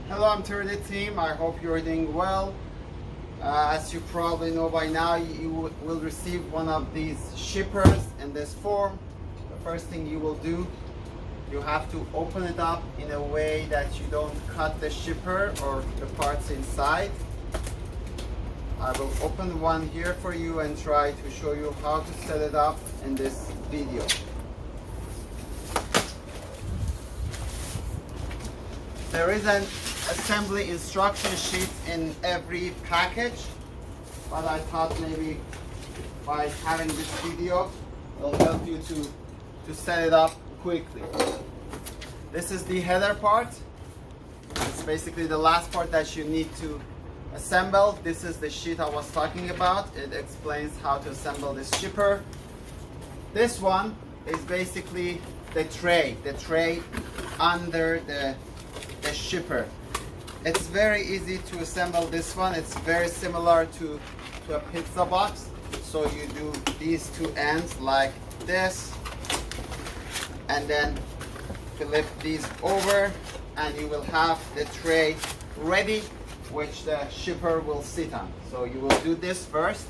Hello, I'm Turtle Team. I hope you're doing well. As you probably know by now, you will receive one of these shippers in this form. The first thing you will do, you have to open it up in a way that you don't cut the shipper or the parts inside. I will open one here for you and try to show you how to set it up in this video. There is an assembly instruction sheet in every package, but I thought maybe by having this video will help you to set it up quickly. This is the header part. It's basically the last part that you need to assemble. This is the sheet I was talking about. It explains how to assemble this shipper. This one is basically the tray under the shipper. It's very easy to assemble this one. It's very similar to a pizza box. So you do these two ends like this, and then flip these over, and you will have the tray ready, which the shipper will sit on. So you will do this first,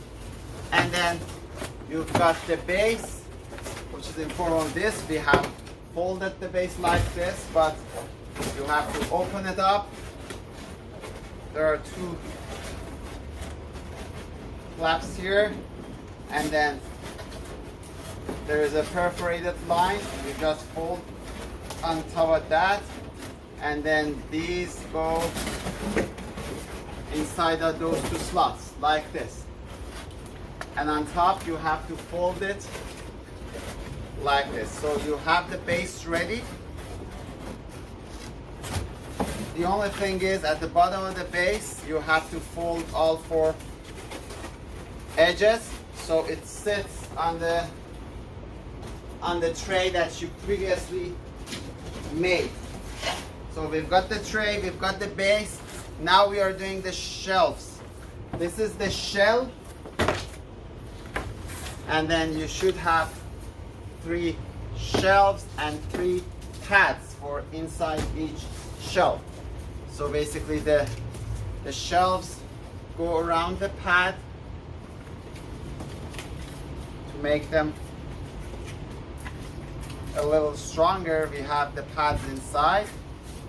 and then you've got the base, which is in form of this. We have folded the base like this, but you have to open it up. There are two flaps here, and then there is a perforated line. You just fold on top of that, and then these go inside of those two slots like this. And on top you have to fold it like this. So you have the base ready. The only thing is, at the bottom of the base, you have to fold all four edges so it sits on the tray that you previously made. So we've got the tray, we've got the base. Now we are doing the shelves. This is the shell, and then you should have 3 shelves and 3 pads for inside each shelf. So basically the shelves go around the pad to make them a little stronger. We have the pads inside.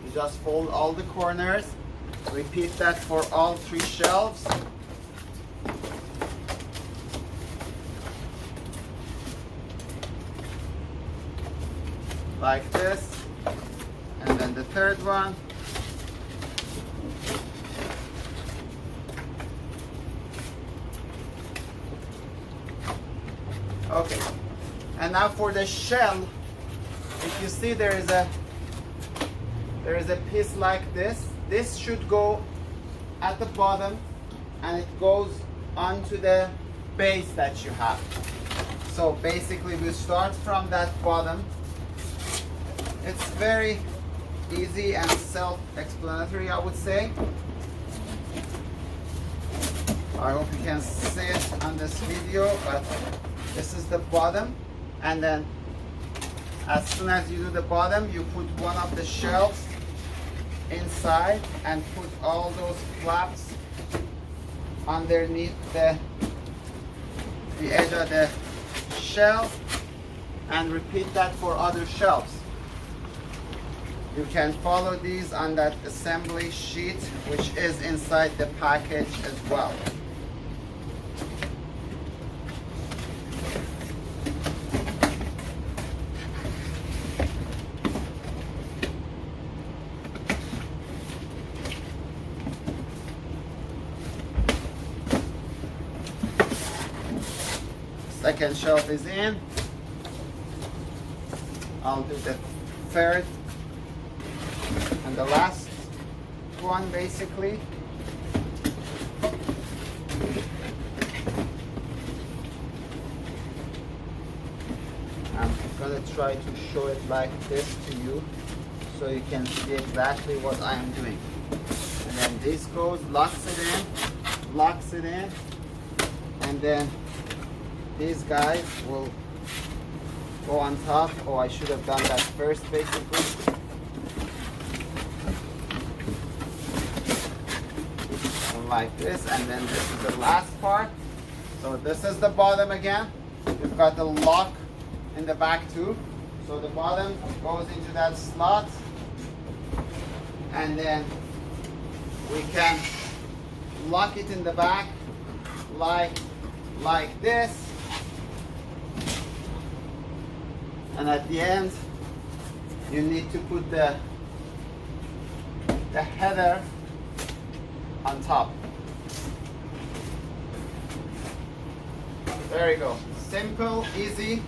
You just fold all the corners. Repeat that for all 3 shelves. Like this. And then the third one. Okay, and now for the shell, if you see there is a piece like this. This should go at the bottom, and it goes onto the base that you have. So basically we start from that bottom. It's very easy and self-explanatory, I would say. I hope you can see it on this video, but this is the bottom, and then as soon as you do the bottom, you put one of the shelves inside and put all those flaps underneath the edge of the shelf, and repeat that for other shelves. You can follow these on that assembly sheet, which is inside the package as well. Second shelf is in. I'll do the third and the last one basically. I'm gonna try to show it like this to you so you can see exactly what I am doing. And then this goes, locks it in, and then these guys will go on top. Oh, I should have done that first basically. like this, and then this is the last part. So this is the bottom again. We've got the lock in the back too. So the bottom goes into that slot, and then we can lock it in the back like this. And at the end, you need to put the header on top. There you go. Simple, easy.